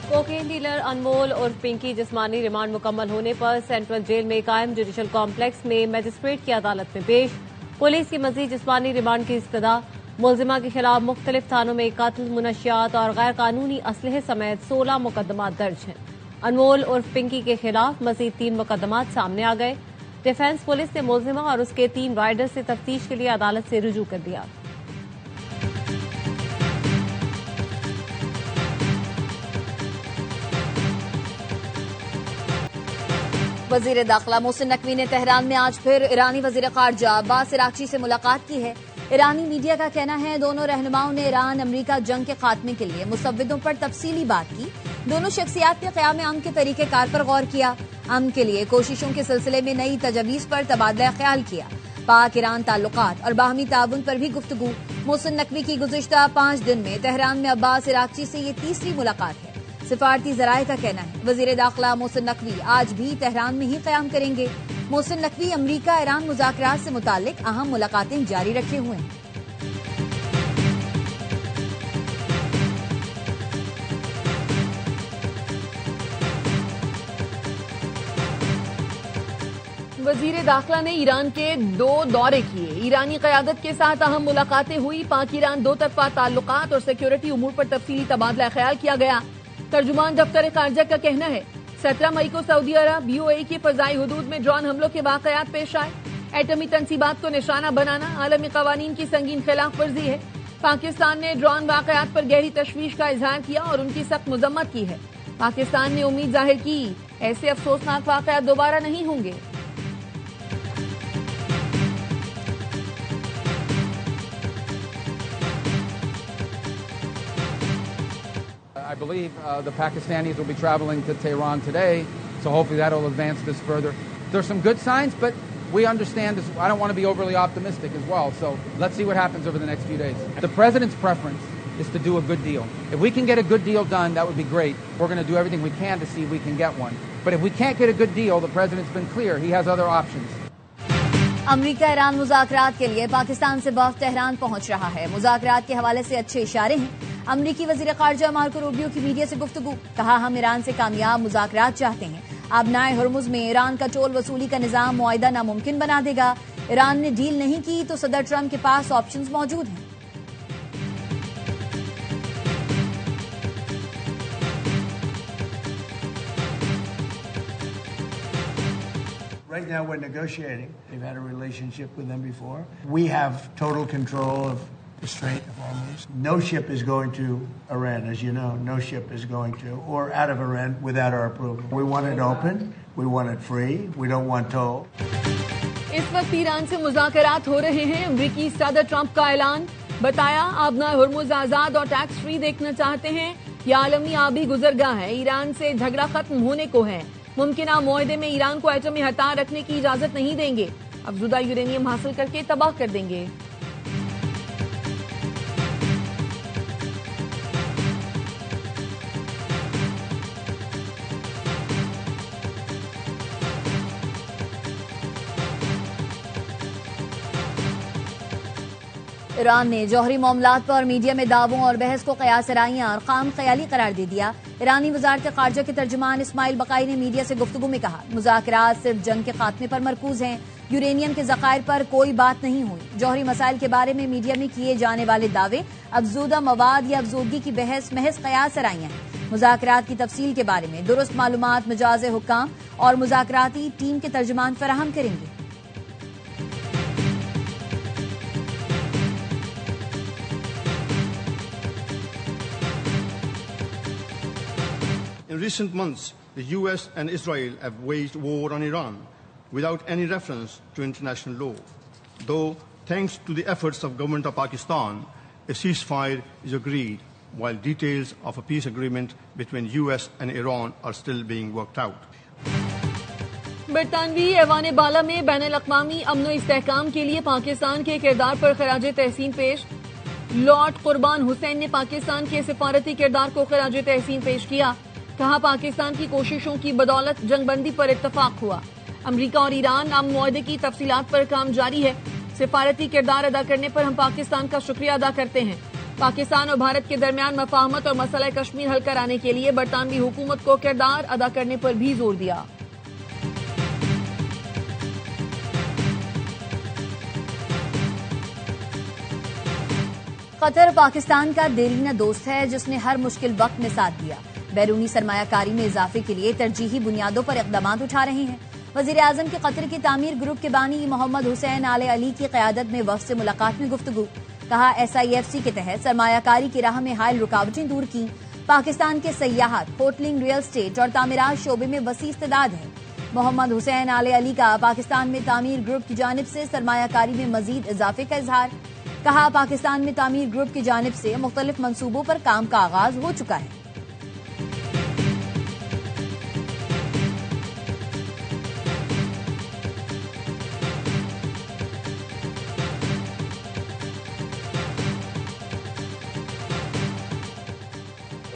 Cocaine dealer अनमोल और पिंकी जिस्मानी remand मुकम्मल होने पर सेंट्रल जेल में कायम जुडिशल कॉम्प्लेक्स में मजिस्ट्रेट की अदालत में पेश। पुलिस की मजीद जिस्मानी रिमांड की इस्तदा। मुलजिमा के खिलाफ मुख्तलिफ थानों में कत्ल, मुनशियात और गैर कानूनी असलहे समेत 16 मुकदमा दर्ज हैं। अनमोल और पिंकी के खिलाफ मजीद 3 मुकदमा सामने आ गए। डिफेंस पुलिस ने मुलजिमा और उसके 3 राइडर्स से तफ्तीश के लिए अदालत से रुजू कर दिया। वजीर दाखिला मोहसिन नकवी ने तेहरान में आज फिर ईरानी वजीर खारजा अब्बास इराक्ची से मुलाकात की है। ईरानी मीडिया का कहना है दोनों रहनुमाओं ने ईरान अमरीका जंग के खात्मे के लिए मुसव्विदों पर तफसीली बात की। दोनों शख्सियात ने क़याम अमन के तरीक़ेकार पर गौर किया। अमन के लिए कोशिशों के सिलसिले में नई तजवीज़ पर तबादला ख्याल किया। पाक ईरान ताल्लुकात और बाहमी ताउन पर भी गुफ्तगू। मोहसिन नकवी की गुज़िश्ता 5 दिन में तेहरान में अब्बास इराक्ची से ये तीसरी मुलाकात है। सिफारती जराये का कहना है वजीर दाखिला मोहसिन नकवी आज भी तेहरान में ही क़याम करेंगे। मोहसिन नकवी अमरीका ईरान मुज़ाकरात से मुतालिक अहम मुलाकातें जारी रखे हुए हैं। वजीर दाखिला ने ईरान के 2 दौरे किए। ईरानी क़यादत के साथ अहम मुलाकातें हुई। पाक ईरान 2 तरफा ताल्लुकात और सिक्योरिटी उमूर पर तफसीली तबादला ख्याल किया गया। तर्जुमान दफ्तर खारजा का कहना है 17 मई को सऊदी अरब UAE की फजाई हुदूद में ड्रोन हमलों के वाकयात पेश आए। एटमी तनसीबात को निशाना बनाना आलमी कवानीन की संगीन खिलाफ वर्जी है। पाकिस्तान ने ड्रोन वाकयात पर गहरी तशवीश का इजहार किया और उनकी सख्त मजम्मत की है। पाकिस्तान ने उम्मीद जाहिर की ऐसे अफसोसनाक वाकयात दोबारा नहीं होंगे। I believe the Pakistanis will be traveling to Tehran today, so hopefully that will advance this further. There's some good signs, but we understand this. I don't want to be overly optimistic as well, so let's see what happens over the next few days. The president's preference is to do a good deal. If we can get a good deal done, that would be great. We're going to do everything we can to see if we can get one. But if we can't get a good deal, the president's been clear. He has other options. अमरीका Iran मुज़ाकरात के लिए पाकिस्तान से वफ़द Tehran पहुंच रहा है। मुज़ाकरात के हवाले से अच्छे इशारे हैं। अमरीकी वज़ीर ख़ारजा मार्को रूबियो की मीडिया से गुफ्तगू। कहा हम ईरान से कामयाब मुज़ाकरात चाहते हैं। आबनाए हुर्मुज़ में ईरान का टोल वसूली का निज़ाम मुआहिदा नामुमकिन बना देगा। ईरान ने डील नहीं की तो सदर ट्रंप के पास ऑप्शंस मौजूद हैं। Right now we're negotiating. We've had a relationship with them before. We have total control of the Strait of Hormuz. No ship is going to Iran, as you know. No ship is going to, or out of Iran without our approval. We want it open. We want it free. We don't want toll. इस वक्त Iran से मुज़ाकरात हो रहे हैं। अमरीकी सदर Trump का ऐलान। बताया आबना हुर्मुज़ आजाद और टैक्स फ्री देखना चाहते हैं। यह आलमी आबी गुजरगाह है। ईरान से झगड़ा खत्म होने को है। मुमकिना मुआहदे में ईरान को एटमी हथियार रखने की इजाजत नहीं देंगे। अफजुदा यूरेनियम हासिल करके तबाह कर देंगे। ईरान ने जौहरी मामलात पर मीडिया में दावों और बहस को क़यासराइयां और खाम ख्याली करार दे दिया। ईरानी वज़ारत ख़ारजा के तर्जुमान इस्माइल बकाई ने मीडिया से गुफ्तगू में कहा मुज़ाकरात सिर्फ जंग के खात्मे पर मरकूज हैं। यूरेनियम के ज़खायर पर कोई बात नहीं हुई। जौहरी मसाइल के बारे में मीडिया में किए जाने वाले दावे अफजूदा मवाद या अफजूदगी की बहस महज क़यासराइयां हैं। मुज़ाकरात की तफसील के बारे में दुरुस्त मालूमात मिजाज हुक्काम और मुज़ाकराती टीम के तर्जुमान फराहम करेंगे। In recent months, the US and Israel have waged war on Iran without any reference to international law. Though, thanks to the efforts of government of Pakistan, a ceasefire is agreed, while details of a peace agreement between US and Iran are still being worked out. बरतानवी ऐवान बाला में बैनुल-अक़वामी अमन इस्तेहकाम के लिए पाकिस्तान के किरदार पर खराज तहसीन पेश। Lord कुर्बान हुसैन ने पाकिस्तान के सिफारती किरदार को खराज तहसीन पेश किया। कहा पाकिस्तान की कोशिशों की बदौलत जंगबंदी पर इत्तफाक हुआ। अमरीका और ईरान अमन मुआहदे की तफसीलात पर काम जारी है। सिफारती किरदार अदा करने पर हम पाकिस्तान का शुक्रिया अदा करते हैं। पाकिस्तान और भारत के दरमियान मफाहमत और मसला कश्मीर हल कराने के लिए बरतानवी हुकूमत को किरदार अदा करने पर भी जोर दिया। कतर पाकिस्तान का देरीना दोस्त है जिसने हर मुश्किल वक्त में साथ दिया। बैरूनी सरमायाकारी में इजाफे के लिए तरजीही बुनियादों पर इक़दामात उठा रहे हैं। वजीर आजम के कतर की तामीर ग्रुप के बानी मोहम्मद हुसैन आले अली की क़यादत में वफ़द से मुलाकात में गुफ्तगू। कहा SIFC के तहत सरमायाकारी की राह में हायल रुकावटें दूर की। पाकिस्तान के सयाहत, होटलिंग, रियल स्टेट और तामीरात शोबे में वसी इस्तेदाद है। मोहम्मद हुसैन आले अली का पाकिस्तान में तामीर ग्रुप की जानिब से सरमायाकारी में मजीद इजाफे का इजहार। कहा पाकिस्तान में तामीर ग्रुप की जानिब से मुख्तलिफ मंसूबों पर काम का आगाज हो चुका है।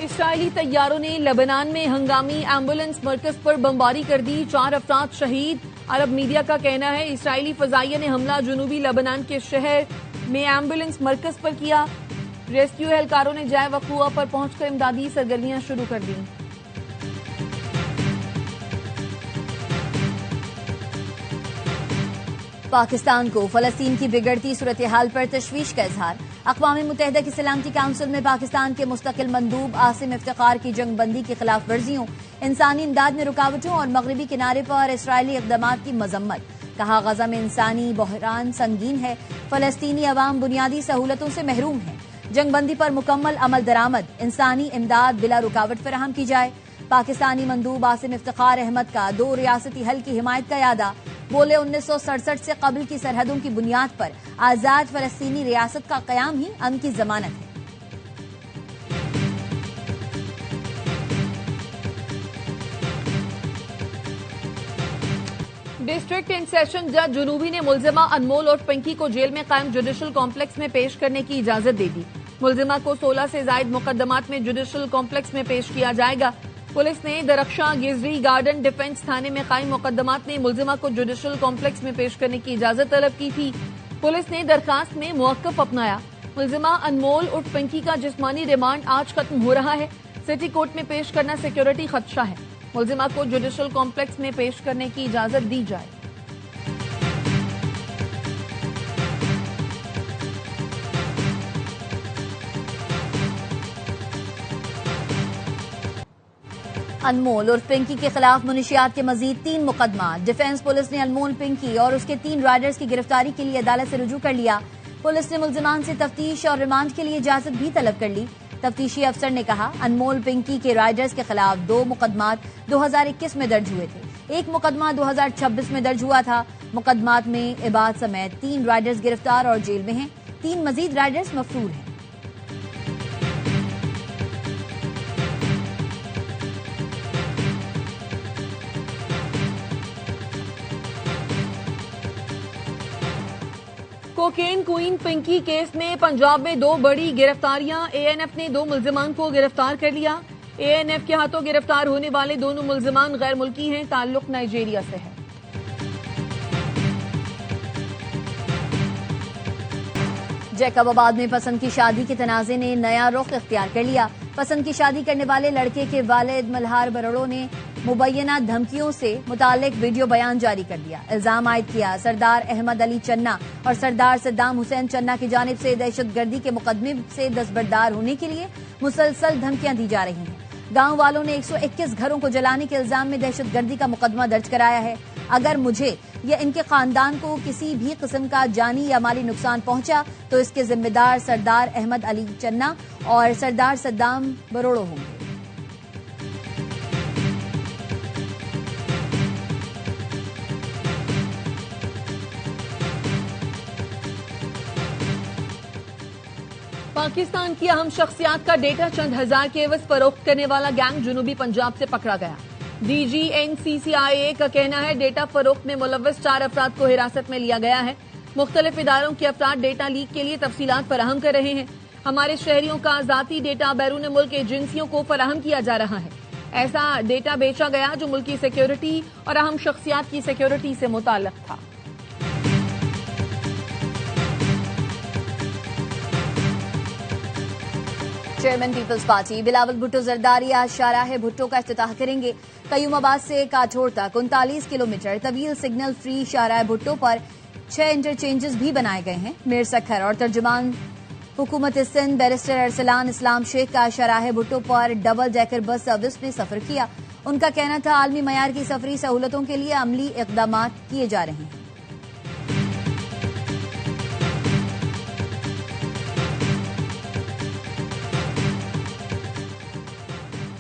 इस्राइली तैयारों ने लेबनान में हंगामी एम्बुलेंस मरकज पर बमबारी कर दी, 4 अफराद शहीद। अरब मीडिया का कहना है इस्राइली फजाइया ने हमला जनूबी लेबनान के शहर में एम्बुलेंस मरकज पर किया। रेस्क्यू एहलकारों ने जाए वक़ुआ पर पहुंचकर इमदादी सरगर्मियां शुरू कर दी। पाकिस्तान को फलस्तीन की बिगड़ती सूरत हाल पर तशवीश का इजहार। अक़वाम मुत्तहिदा की सलामती काउंसिल में पाकिस्तान के मुस्तकिल मंदूब आसिम इफ्तिखार की जंगबंदी की खिलाफ वर्जियों, इंसानी इमदाद में रुकावटों और मगरबी किनारे पर इसराइली इक़दामात की मजम्मत। कहा गजा में इंसानी बहरान संगीन है, फलस्तीनी अवाम बुनियादी सहूलतों से महरूम है। जंगबंदी पर मुकम्मल अमल दरामद, इंसानी इमदाद बिला रुकावट फराहम की जाए। पाकिस्तानी मंदूब आसिम इफ्तिखार अहमद का 2 रियासती हल की हिमायत का यादा। बोले 1967 से कबल की सरहदों की बुनियाद पर आजाद फलस्तीनी रियासत का कयाम ही अमन की जमानत है। डिस्ट्रिक्ट इन सेशन जज जुनूबी ने मुलजिमा अनमोल और पिंकी को जेल में कायम जुडिशल कॉम्प्लेक्स में पेश करने की इजाजत दे दी। मुलजिमा को 16 से जायद मुकदमात में जुडिशल कॉम्प्लेक्स में पेश किया जाएगा। पुलिस ने दरख्शां गिजरी गार्डन डिफेंस थाने में कायम मुकदमात में मुलजिमा को जुडिशल कॉम्प्लेक्स में पेश करने की इजाजत तलब की थी। पुलिस ने दरखास्त में मुवक्कफ अपनाया। मुलजिमा अनमोल और पिंकी का जिस्मानी रिमांड आज खत्म हो रहा है। सिटी कोर्ट में पेश करना सिक्योरिटी खदशा है। मुलजिमा को जुडिशल कॉम्प्लेक्स में पेश करने की इजाजत दी जाए। अनमोल और पिंकी के खिलाफ मुनशियात के मजीद 3 मुकदमा। डिफेंस पुलिस ने अनमोल, पिंकी और उसके 3 राइडर्स की गिरफ्तारी के लिए अदालत से रुजू कर लिया। पुलिस ने मुलजिमान से तफ्तीश और रिमांड के लिए इजाजत भी तलब कर ली। तफ्तीशी अफसर ने कहा अनमोल, पिंकी के राइडर्स के खिलाफ 2 मुकदमात 2021 में दर्ज हुए थे। 1 मुकदमा 2026 में दर्ज हुआ था। मुकदमात में इबाद समेत 3 राइडर्स गिरफ्तार और जेल में हैं। 3 मजीद राइडर्स मफरूर हैं। कोकेन क्वीन पिंकी केस में पंजाब में 2 बड़ी गिरफ्तारियां। ANF ने 2 मुल्जिमान को गिरफ्तार कर लिया। ANF के हाथों गिरफ्तार होने वाले दोनों मुल्जिमान गैर मुल्की हैं, ताल्लुक नाइजीरिया से है। जैकबाबाद में पसंद की शादी के तनाजे ने नया रुख इख्तियार कर लिया। पसंद की शादी करने वाले लड़के के वालिद मल्हार बरोड़ो ने मुबैना धमकियों से मुतालिक वीडियो बयान जारी कर दिया। इल्जाम आयद किया सरदार अहमद अली चन्ना और सरदार सद्दाम हुसैन चन्ना की जानिब से दहशतगर्दी के मुकदमे से दस्तबरदार होने के लिए मुसलसल धमकियां दी जा रही हैं। गांव वालों ने 121 घरों को जलाने के इल्जाम में दहशतगर्दी का मुकदमा दर्ज कराया है। अगर मुझे या इनके खानदान को किसी भी किस्म का जानी या माली नुकसान पहुंचा तो इसके जिम्मेदार सरदार अहमद अली चन्ना और सरदार सद्दाम बरोड़ो होंगे। पाकिस्तान की अहम शख्सियात का डेटा चंद हजार के एवज फरोख्त करने वाला गैंग जुनूबी पंजाब से पकड़ा गया। DG NCCIA का कहना है डेटा फरोख्त में मुलव्वस 4 अफराद को हिरासत में लिया गया है। मुख्तलिफ इदारों के अफराद डेटा लीक के लिए तफसीलात फराहम कर रहे हैं। हमारे शहरियों का जाती डेटा बैरून मुल्क एजेंसियों को फराहम किया जा रहा है। ऐसा डेटा बेचा गया जो मुल्की सिक्योरिटी और अहम शख्सियात की सिक्योरिटी से मुताल्लिक था। Chairman people's party Bilawal Bhutto Zardari आज शाहराह भुट्टो का इफ्तिताह करेंगे। कयूमाबाद से काठोड़ तक 39 किलोमीटर तवील सिग्नल फ्री शाहराह भुट्टो पर 6 इंटरचेंजेस भी बनाए गए हैं। मीर सखर और तर्जुमान हुकूमत सिंध बैरिस्टर अरसलान इस्लाम शेख का शाहराह भुट्टो पर डबल डेकर बस सर्विस में सफर किया। उनका कहना था आलमी मयार की सफरी सहूलतों के लिए अमली इकदाम किए जा रहे हैं।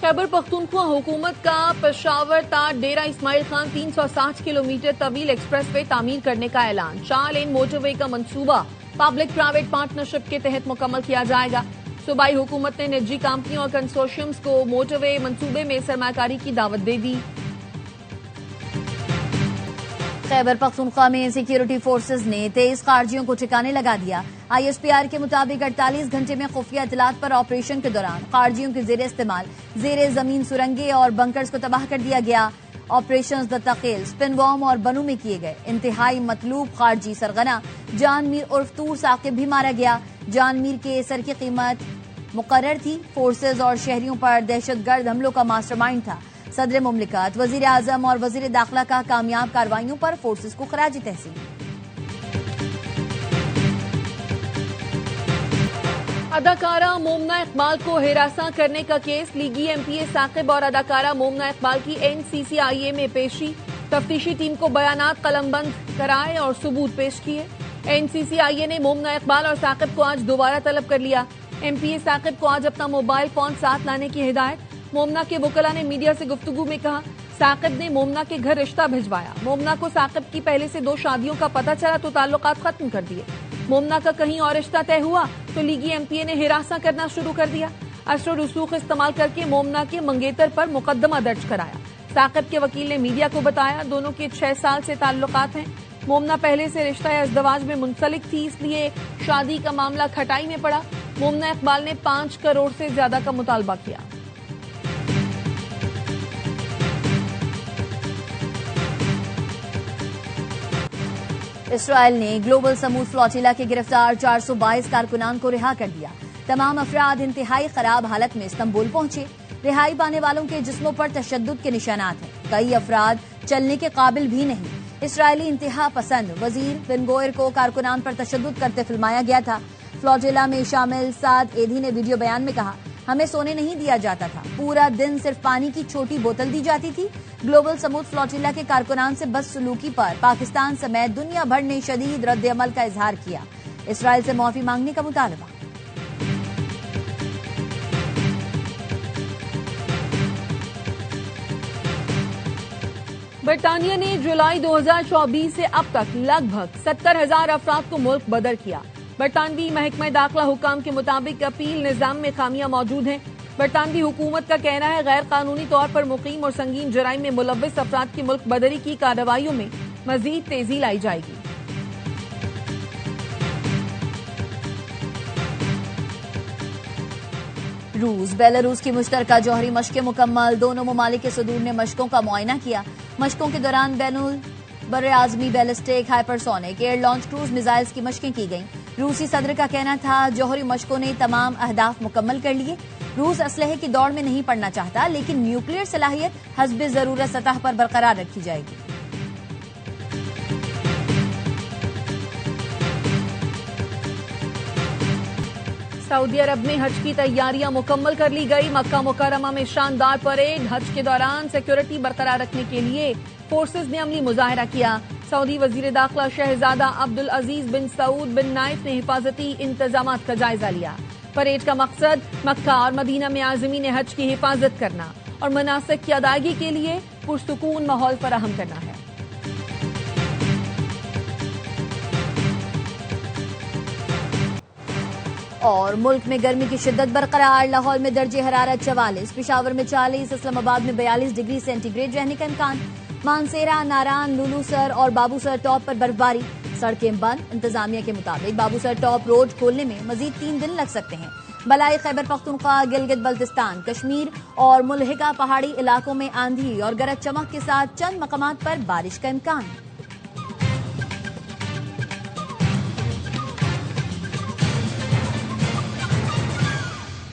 खैबर पख्तूनख्वा हुकूमत का पेशावर ता डेरा इस्माइल खान 360 किलोमीटर तवील एक्सप्रेस वे तामीर करने का ऐलान। 4 लेन मोटरवे का मंसूबा पब्लिक प्राइवेट पार्टनरशिप के तहत मुकम्मल किया जाएगा। सूबाई हुकूमत ने निजी कंपनियों और कंसोर्शियम्स को मोटरवे मंसूबे में सरमाकारी की दावत दे दी। खैबर पख्तूनख्वा में सिक्योरिटी फोर्सेज ने 23 खारजियों को ठिकाने लगा दिया। ISPR के मुताबिक 48 घंटे में खुफिया इतलात पर ऑपरेशन के दौरान खारजियों के जेर इस्तेमाल जेर जमीन सुरंगे और बंकर्स को तबाह कर दिया गया। ऑपरेशन दत्ताखेल स्पिनबॉम और बनू में किए गए। इंतहाई मतलूब खारजी सरगना जान मीर उर्फ तूर साकिब भी मारा गया। जान मीर के सर की कीमत मुकर्रर थी। फोर्सेज और शहरियों पर दहशतगर्द हमलों का मास्टरमाइंड था। सदर मुमलिकत वजीर आजम और वजीर दाखिला का कामयाब कार्रवाइयों पर फोर्सेज को खराज तहसीन। अदाकारा मोमना इकबाल को हिरासा करने का केस लीगी MPA साकिब और अदाकारा मोमना इकबाल की NCCIA में पेशी। तफ्तीशी टीम को बयानात कलमबंद कराए और सबूत पेश किए। NCCIA ने मोमना इकबाल और साकिब को आज दोबारा तलब कर लिया। MPA साकिब को आज अपना मोबाइल फोन साथ लाने की हिदायत। मोमना के वकला ने मीडिया से गुफ्तगू में कहा साकिब ने मोमना के घर रिश्ता भिजवाया। मोमना को साकिब की पहले से 2 शादियों का पता चला तो ताल्लुकात खत्म कर दिए। मोमना का कहीं और रिश्ता तय हुआ तो लीगी MPA ने हिरासा करना शुरू कर दिया। असर रसूख इस्तेमाल करके मोमना के मंगेतर पर मुकदमा दर्ज कराया। साकिब के वकील ने मीडिया को बताया दोनों के 6 साल से ताल्लुकात हैं। मोमना पहले से रिश्ता या इज़्दवाज में मुंसलिक थी, इसलिए शादी का मामला खटाई में पड़ा। मोमना इकबाल ने 5 करोड़ से ज्यादा का मुतालबा किया। इसराइल ने ग्लोबल समूद फ्लोटिला के गिरफ्तार 422 कारकुनान को रिहा कर दिया। तमाम अफराद इंतहाई खराब हालत में इस्तंबुल पहुंचे। रिहाई पाने वालों के जिस्मों पर तशद्दुद के निशानात हैं। कई अफराद चलने के काबिल भी नहीं। इसराइली इंतहा पसंद वजीर बिन गोयर को कारकुनान पर तशद्दुद करते फिल्माया गया था। फ्लोटिला में शामिल साद एधी ने वीडियो बयान में कहा हमें सोने नहीं दिया जाता था, पूरा दिन सिर्फ पानी की छोटी बोतल दी जाती थी। ग्लोबल समूद फ्लोटिला के कारकुनान से बदसलूकी पर पाकिस्तान समेत दुनिया भर ने शदीद रद्द अमल का इजहार किया। इसराइल से माफी मांगने का मुतालबा। बरतानिया ने जुलाई 2024 से अब तक लगभग 70,000 अफराद को मुल्क बदर किया। बरतानवी महकमा दाखिला हुकाम के मुताबिक अपील निजाम में खामियां मौजूद हैं। बरतानवी हुकूमत का कहना है गैर कानूनी तौर पर मुकीम और संगीन जराइम में मुलव्वस अफराद की मुल्क बदरी की कार्रवाइयों में मजीद तेजी लाई जाएगी। रूस बेलारूस की मुश्तरका जौहरी मशकें मुकम्मल। दोनों ममालिक के सदूर ने मशकों का मुआयना किया। मशकों के दौरान बैनुल बर Azmi ballistic hypersonic air launch cruise missiles की मशकें की गईं। रूसी सदर का कहना था जौहरी मशकों ने तमाम अहदाफ मुकम्मल कर लिए। रूस असलहे की दौड़ में नहीं पड़ना चाहता, लेकिन न्यूक्लियर सलाहियत हस्बे जरूरत सतह पर बरकरार रखी जाएगी। सऊदी अरब में हज की तैयारियां मुकम्मल कर ली गई। मक्का मुकर्रमा में शानदार परेड। हज के दौरान सिक्योरिटी बरकरार रखने के लिए फोर्सेज ने अमली मुजाहरा किया। सऊदी वजीर दाखिला शहजादा अब्दुल अजीज बिन सऊद बिन नाइफ ने हिफाजती इंतजाम का जायजा लिया। परेड का मकसद मक्का और मदीना में आज़मीन हज की हिफाजत करना और मनासिक की अदायगी के लिए पुरसुकून माहौल फराहम करना है। और मुल्क में गर्मी की शिद्दत बरकरार। लाहौर में दर्जे हरारत 44, पेशावर में 40, इस्लामाबाद में 42 डिग्री सेंटीग्रेड रहने का इम्कान। मानसेरा, नारान, लुलूसर और बाबूसर टॉप पर बर्फबारी। सड़कें बंद। इंतजामिया के मुताबिक बाबूसर टॉप रोड खोलने में मजीद 3 दिन लग सकते हैं। बलाई खैबर पख्तूनख्वा, गिलगित बल्तिस्तान, कश्मीर और मुल्हिका पहाड़ी इलाकों में आंधी और गरज चमक के साथ चंद मकामात पर बारिश का इम्कान।